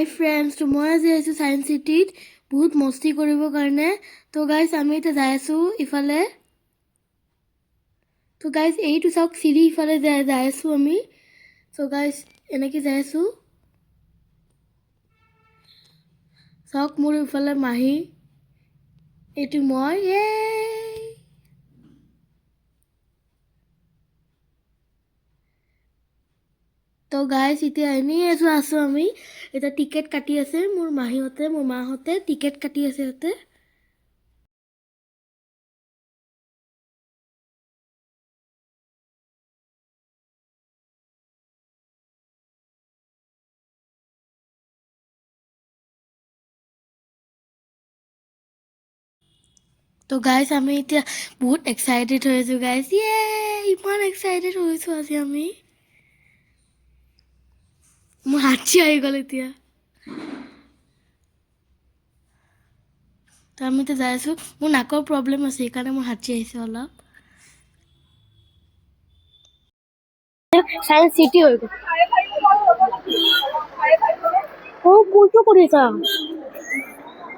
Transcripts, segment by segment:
হাই friends, তো মই আজি আহিছোঁ ছায়েন্স চিটিত বহুত মস্তি কৰিবৰ কাৰণে। তো গাইজ আমি এতিয়া যাই আছোঁ ইফালে। তো গাইজ এইটো চাওক, চিৰি ইফালে যাই আছোঁ আমি। চ' গাইজ এনেকৈ যাই আছোঁ। চাওক মোৰ ইফালে মাহী, এইটো মই। তো গাইজ এতিয়া এনেই আছোঁ আমি। এতিয়া টিকেট কাটি আছে মোৰ মাহীহঁতে, মোৰ মাহঁতে টিকেট কাটি আছে সিহঁতে। তো গাইজ আমি এতিয়া বহুত এক্সাইটেড হৈ আছোঁ গাইজ। ইমান এক্সাইটেড হৈছোঁ আজি আমি। মোৰ হাঁচি আহি গ'ল এতিয়া। তো আমি এতিয়া যাই আছোঁ। মোৰ নাকৰ প্ৰব্লেম আছে, সেইকাৰণে মোৰ হাঁচি আহিছে অলপ। ছায়েন্স চিটি হৈ গ'ল। কোনটো কৰিছা?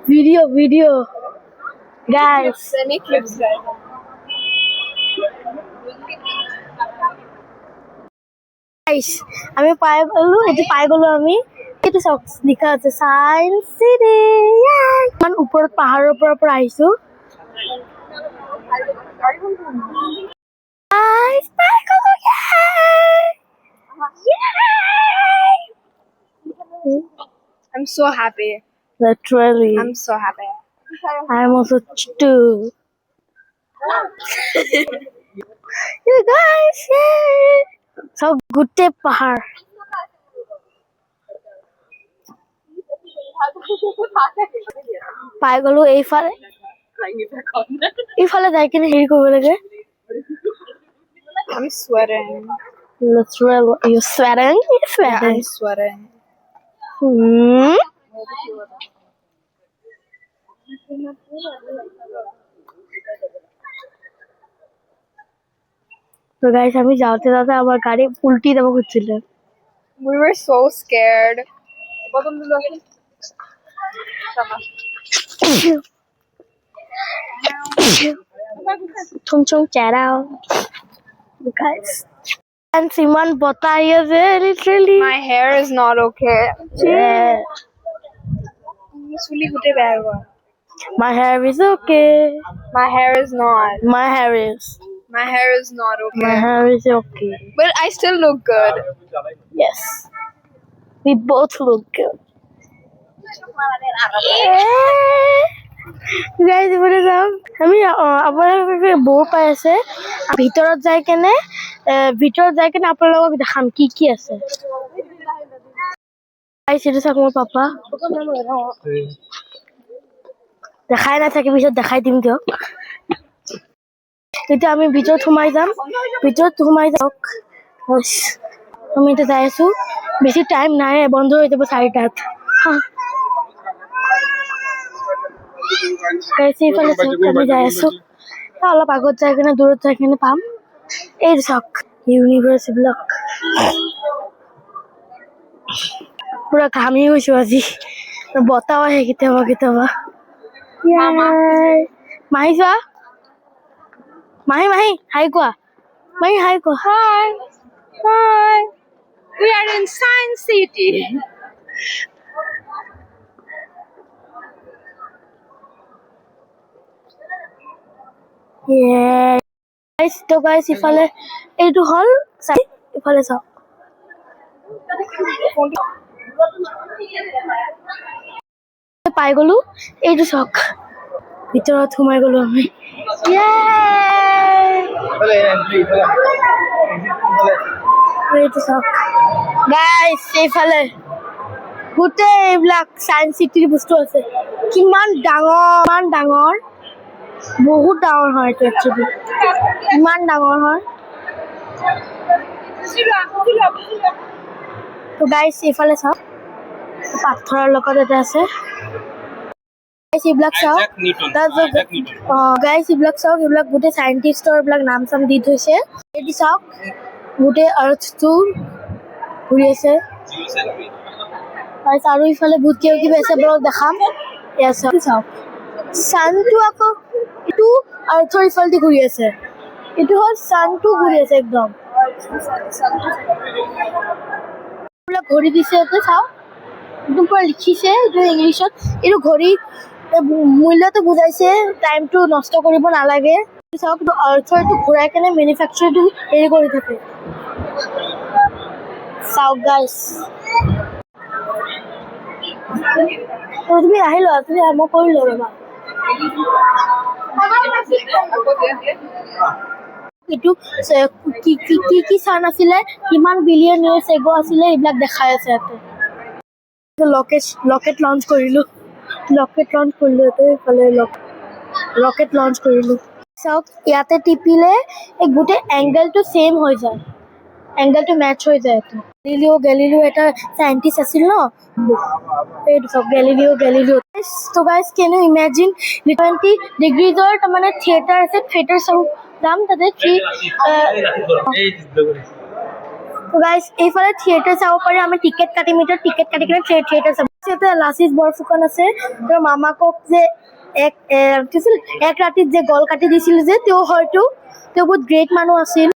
Video' guys. আমি পাই গ'লো আমি। এইটো চাওক, লিখা আছে ছায়েন্স চিটি। ইমান ওপৰত পাহাৰৰ পৰা আহিছোঁ। I'm so happy. Literally. I'm so happy. I'm also too. You guys, so গোটেই পাহাৰ। পাই গ'লো এইফালে যাই কিনে হেৰি কৰিব লাগে। I'm sweating. Literal, you sweating? Yeah, I'm sweating. তো গাইস আমি যাওঁতে আমার গাড়ি উল্টি যাব খুঁজছিল। We were so scared. Chung chung charaw. Guys. And Simon বতাহ আহি আছে literally. My hair is not okay. Yeah. My hair is okay. My hair is not. My hair is. My hair is not okay. My hair is okay. But I still look good. Yes. We both look good. Guys, বলে যাও আমি আপোনালোকে বউ পাই আছে। ভিতৰত যাই কেনে আপোনালোকক দেখাম কি আছে। গাইস এইটো চাওক মোৰ পাপা। দেখাই নাথাকে, পিছত দেখাই দিম দিয়ক। এতিয়া আমি ভিতৰত সোমাই যাওক। আমি এতিয়া যাই আছো, বেছি টাইম নাই, বন্ধ হৈ যাব 4টাত। এইফালে চাওক, আমি যাই আছো। অলপ আগত যাই কিনে দূৰত যাই কিনে পাম। এই চাওক ইউনিভাৰ্চিটি ব্লক। পুৰা ঘামি গৈছো আজি, বতাহ আহে কেতিয়াবা। মাহী চোৱা, মাহী হাই কোৱা। Hi. We are in Science City. তো গাইস ইফালে এইটো হল ইফালে চাওক। পাই গলো, এইটো চাওক ভিতৰত সোমাই গলো আমি। এইটো চাওক গাইস, এইফালে গোটেই এইবিলাক ছায়েন্স চিটিৰ বস্তু আছে। কিমান ডাঙৰ, বহুত ডাঙৰ হয় এইটো একচুৱেলি। ইমান ডাঙৰ হয়। তো গাইস এইফালে চাওক, পাথৰৰ লগত এটা আছে। এইবিলাক চাওক, এইবিলাক গোটেই চাইণ্টিষ্টৰ এইবিলাক নাম চাম দি থৈছে। এইটো চাওক, গোটেই আৰ্থটো ঘূৰি আছে। আৰু ইফালে বহুত কিবা কিবি আছে বোৰক দেখাম চাওক ছানটো আকৌ এইটো আৰ্থৰ ইফালেদি ঘূৰি আছে এইটো হ'ল ছানটো ঘূৰি আছে একদম ঘড়ী দিছে ইয়াতে চাওক একদম পুৰা লিখিছে এইটো ইংলিছত এইটো ঘড়ী মূল্যটো বুজাইছে টাইমটো নষ্ট কৰিব নালাগে চাওক এইটো আৰ্থৰ এইটো ঘূৰাই কেনে মেনুফেকচাৰটো হেৰি কৰি থাকে চাওক গাইছ তুমি আহিলো তুমি মই কৰিলো ৰবা এইটো কি কি কি কি চান আছিলে কিমান বিলিয়ন ইয়াৰ্ছ এগো আছিলে এইবিলাক দেখাই আছে ইয়াতে লকেট লঞ্চ কৰিলো এইফালে ৰকেট লঞ্চ কৰিলো চাওক ইয়াতে টিপিলে এই গোটেই এংগেলটো ছেম হৈ যায় এংগেলটো মেচ হৈ যায় গেলিলিও এটা সাইন্টিষ্ট আছিল ন এইটো চাওক গেলিলিও তো গাইজ কেন ইউ ইমেজিন 20 ডিগ্ৰীজৰ তাৰমানে থিয়েটাৰ আছে থিয়েটাৰ চাব যাম তাতে তো গাইজ এইফালে থিয়েটাৰ চাব পাৰি আমি টিকেট কাটি কিনে থিয়েটাৰ চাব ইয়াতে লাচিত বৰফুকন আছে তেওঁৰ মামাকক যে এক ৰাতিত যে গল কাটি দিছিল যে তেওঁ বহুত গ্ৰেট মানুহ আছিল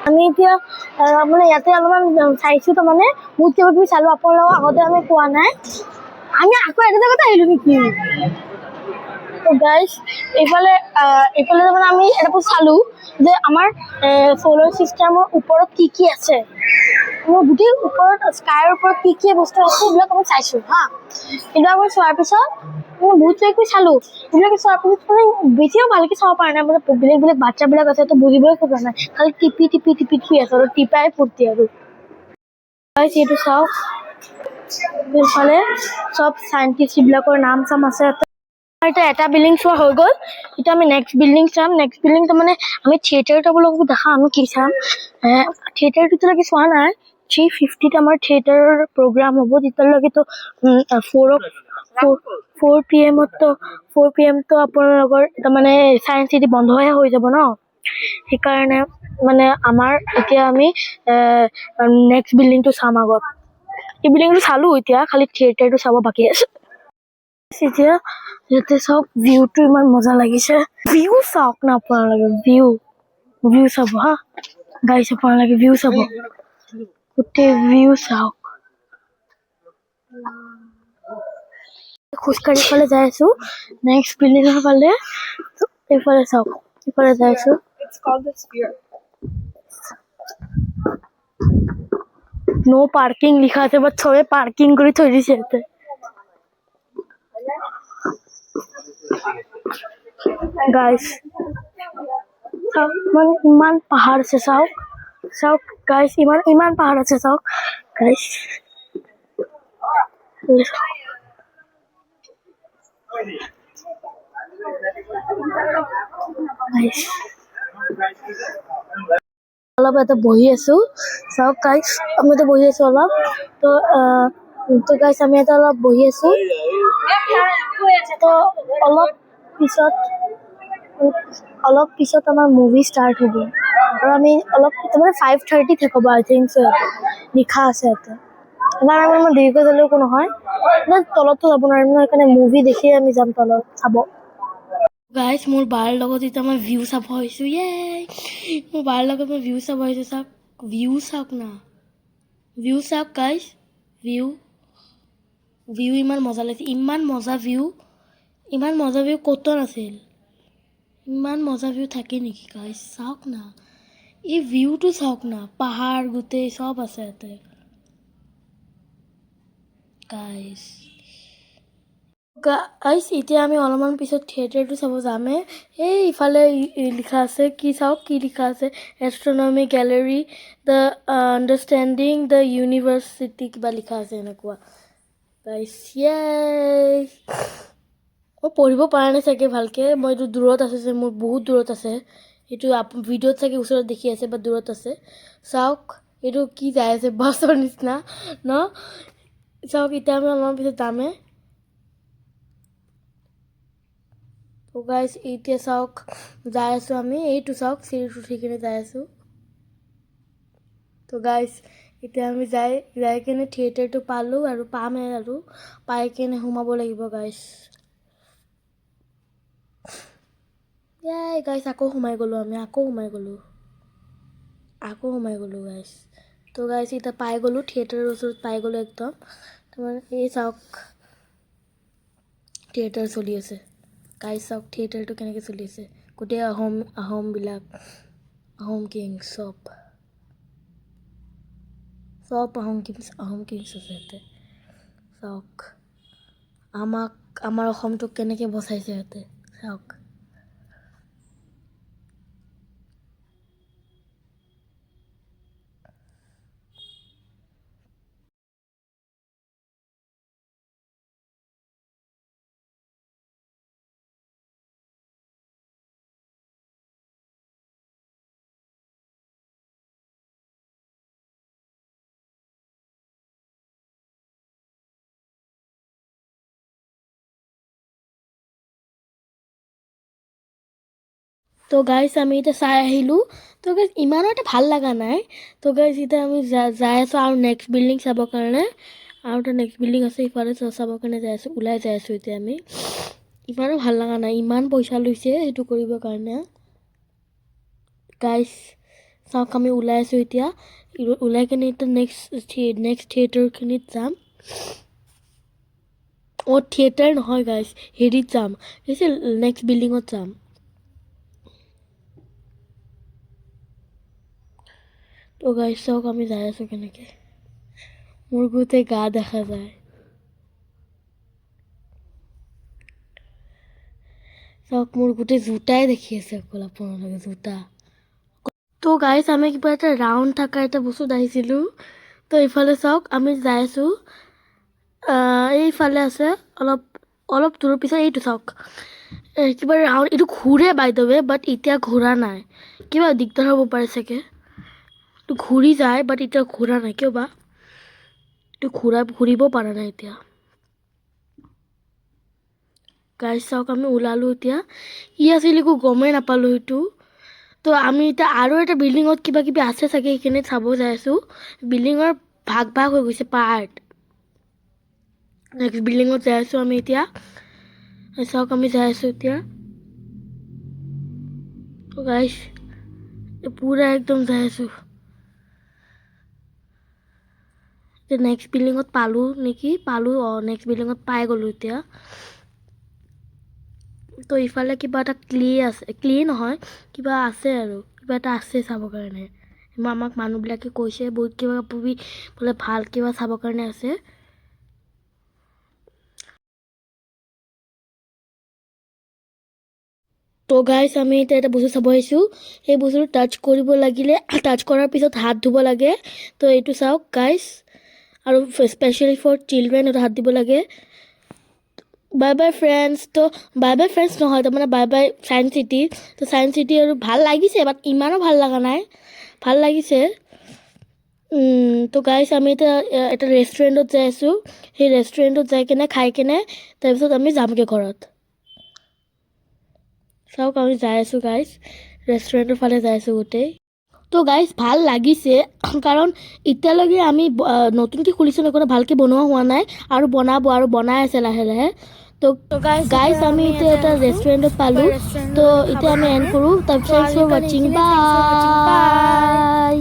আমি এতিয়া মানে ইয়াতে অলপমান চাইছো তাৰমানে বহুত কিবা কিবি চালো আপোনালোকক আগতে আমি পোৱা নাই আমি আকৌ এটা জেগাত আহিলো নেকি তো গাইজ এইফালে তাৰমানে আমি এটা বস্তু চালো যে আমাৰ সোলাৰ চিষ্টেমৰ ওপৰত কি আছে মোৰ গোটেই ওপৰত স্কাইৰ ওপৰত কি বস্তু আছে এইবিলাক আমি চাইছো হা কিন্তু আমি চোৱাৰ পিছত মই বহুত কিবা চালো এইবিলাক চোৱাৰ পিছত মানে বেছিও ভালকে চাব পৰা নাই মানে বেলেগ বাচ্চাবিলাক আছে তো বুজিবই খোজা নাই খালি টিপি আছে আৰু টিপাই ফূৰ্তি আৰু এইটো চাওক এইফালে চব চাইণ্টিষ্টবিলাকৰ নাম চাম আছে এতিয়া এটা বিল্ডিং চোৱা হৈ গ'ল এতিয়া আমি নেক্সট বিল্ডিং চাম নেক্সট বিল্ডিং তাৰমানে আমি থিয়েটাৰত আপোনালোকক দেখাম আমি কি চাম থিয়েটাৰটোলৈকে চোৱা নাই 3:50 আমাৰ থিয়েটাৰৰ প্ৰগ্ৰাম হ'ব তেতিয়ালৈকেতো 4 PM তো আপোনালোকৰ তাৰমানে চায়েন্স চিটি বন্ধহে হৈ যাব ন সেইকাৰণে মানে আমাৰ এতিয়া আমি নেক্সট বিল্ডিংটো চাম আগত এই বিল্ডিংটো চালো এতিয়া খালি থিয়েটাৰটো চাব বাকী আছে এতিয়া ইয়াতে চাওক ভিউটো ইমান মজা লাগিছে ভিউ চাওক না আপোনালোকে ভিউ চাব হা গাইছ আপোনালোকে ভিউ চাব গোটেই ভিউ চাওক খোজকাঢ়ি ফালে যাই আছো নেক্সট বিল্ডিঙৰ ফালে এইফালে চাওক এইফালে যাই আছো নো পাৰ্কিং লিখা আছে বাট চবে পাৰ্কিং কৰি থৈ দিছে ইয়াতে গাইছ চাওক ইমান পাহাৰ আছে চাওক গাইছ ইমান পাহাৰ আছে চাওক গাইছ অলপ এটা বহি আছো চাওক গাইছ আমি এটা বহি আছো অলপ তো গাইছ আমি এটা অলপ বহি আছো তো অলপ পিছত আমাৰ মুভি ষ্টাৰ্ট হ'ব আৰু আমি অলপ তাৰমানে 5:30 থাকিব আই থিংক চ লিখা আছে ইয়াতে এবাৰ আমাৰ দেৰিকৈ যালেও একো নহয় তলততো যাব নোৱাৰিম ন সেইকাৰণে মুভি দেখি আমি যাম তলত চাব গাইছ মোৰ বাৰ লগত এতিয়া মই ভিউ চাব আহিছোঁ মোৰ বাৰ লগত মই ভিউ চাব আহিছোঁ চাওক ভিউ চাওক না ভিউ চাওক গাইছ ভিউ ইমান মজা লাগিছে ইমান মজা ভিউ ক'তো নাছিল ইমান মজা ভিউ থাকে নেকি গাইছ চাওক না এই ভিউটো চাওক না পাহাৰ গোটেই চব আছে ইয়াতে গাইছ এতিয়া আমি অলপমান পিছত থিয়েটাৰটো চাব যামে এই ইফালে লিখা আছে কি লিখা আছে astronomy gallery the understanding the university কিবা লিখা আছে এনেকুৱা গাইছ মই পঢ়িব পৰা নাই চাগে ভালকৈ মই এইটো দূৰত আছে যে মোৰ বহুত দূৰত আছে এইটো ভিডিঅ'ত চাগে ওচৰত দেখি আছে বা দূৰত আছে চাওক এইটো কি যাই আছে বাছৰ নিচিনা ন চাওক এতিয়া আমি অলপমান পিছত যামে তো গাইছ এতিয়া চাওক যাই আছোঁ আমি এইটো চাওক চিৰিটো উঠি কিনে যাই আছোঁ তো গাইছ এতিয়া আমি যাই কিনে থিয়েটাৰটো পালোঁ আৰু পামে আৰু পাই কিনে সোমাব লাগিব গাইছ। গাইছ আকৌ সোমাই গ'লোঁ আমি, আকৌ সোমাই গ'লোঁ গাইছ। তো গাইছ এতিয়া পাই গ'লোঁ, থিয়েটাৰৰ ওচৰত পাই গ'লোঁ একদম। তাৰমানে এই চাওক থিয়েটাৰ চলি আছে গাইছ, চাওক থিয়েটাৰটো কেনেকৈ চলি আছে। গোটেই আহোমবিলাক, আহোম কিংছ চব আহোম কিংছ আছে ইয়াতে। চাওক আমাৰ অসমটোক কেনেকৈ বচাইছে সিহঁতে, চাওক। তো গাইছ আমি এতিয়া চাই আহিলোঁ। তো গাইছ ইমানো এটা ভাল লগা নাই। তো গাইছ এতিয়া আমি যাই আছোঁ আৰু নেক্সট বিল্ডিং চাবৰ কাৰণে। আৰু এটা নেক্সট বিল্ডিং আছে ইফালে চাবৰ কাৰণে ওলাই যাই আছোঁ এতিয়া আমি। ইমানো ভাল লগা নাই, ইমান পইচা লৈছে সেইটো কৰিবৰ কাৰণে। গাইছ চাওক আমি ওলাই আছোঁ এতিয়া, ওলাই কিনে এতিয়া নেক্সট থিয়েটাৰখিনিত যাম। থিয়েটাৰ নহয় গাইছ, হেৰিত যাম, নেক্সট বিল্ডিঙত যাম। তো গাইছ চাওক আমি যাই আছোঁ কেনেকৈ, মোৰ গোটেই গা দেখা যায়। চাওক মোৰ গোটেই জোতাই দেখি আছে অকল আপোনালোকে, জোতা। তো গাইছ আমি কিবা এটা ৰাউণ্ড থকা এটা বস্তুত আহিছিলোঁ। তো এইফালে চাওক আমি যাই আছোঁ, এইফালে আছে অলপ দূৰৰ পিছত এইটো চাওক, কিবা ৰাউণ্ড এইটো ঘূৰে বাই দ্য ৱে, বাট এতিয়া ঘূৰা নাই, কিবা দিগদাৰ হ'ব পাৰে চাগে। তো ঘূৰি যায় বাট এতিয়া ঘূৰা নাই, কিয় বা এইটো ঘূৰিব পৰা নাই এতিয়া। গাইছ চাওক আমি ওলালোঁ এতিয়া, কি আছিল একো গমেই নাপালোঁ সেইটো। তো আমি এতিয়া আৰু এটা বিল্ডিঙত কিবা কিবি আছে চাগে, সেইখিনিত চাব যাই আছোঁ। বিল্ডিঙৰ ভাগ হৈ গৈছে পাৰ্ট। নেক্সট বিল্ডিঙত যাই আছোঁ আমি এতিয়া, চাওক আমি যাই আছোঁ এতিয়া। তো গাইছ পূৰা একদম যাই আছোঁ। নেক্সট বিল্ডিঙত পালোঁ নেকি, নেক্সট বিল্ডিঙত পাই গ'লোঁ এতিয়া। তো ইফালে কিবা এটা ক্লি নহয়, কিবা আছে আৰু কিবা এটা আছে চাবৰ কাৰণে। আমাক মানুহবিলাকে কৈছে বহুত কিবা কিবি বোলে ভাল কিবা চাবৰ কাৰণে আছে। তো গাইছ আমি এতিয়া এটা বস্তু চাব আহিছোঁ, সেই বস্তুটো টাচ কৰিব লাগিলে, টাচ কৰাৰ পিছত হাত ধুব লাগে। তো এইটো চাওক গাইছ, আৰু স্পেচিয়েলি ফৰ চিলড্ৰেন এইটো হাত দিব লাগে। Bye bye friends. তো বাই বাই ফ্ৰেণ্ডছ নহয়, তাৰমানে বাই বাই ছায়েন্স চিটি। তো ছায়েন্স চিটি আৰু ভাল লাগিছে, বাট ইমানো ভাল লগা নাই, ভাল লাগিছে। তো গাইছ আমি এতিয়া এটা ৰেষ্টুৰেণ্টত যাই আছোঁ, সেই ৰেষ্টুৰেণ্টত যাই কিনে খাই কিনে তাৰপিছত আমি যামগৈ ঘৰত। চাওক আমি যাই আছোঁ গাইছ, ৰেষ্টুৰেণ্টৰ ফালে যাই আছোঁ গোটেই। তো গাইছ ভাল লাগিছে, কাৰণ এতিয়ালৈকে আমি নতুনকৈ খুলিছোঁ নকৰা, ভালকৈ বনোৱা হোৱা নাই, আৰু বনাই আছে লাহে লাহে। তো গাইছ আমি এতিয়া এটা ৰেষ্টুৰেণ্টত পালোঁ। তো এতিয়া আমি এণ্ড কৰোঁ। থেংকছ ফৰ ৱাচিং, বাই।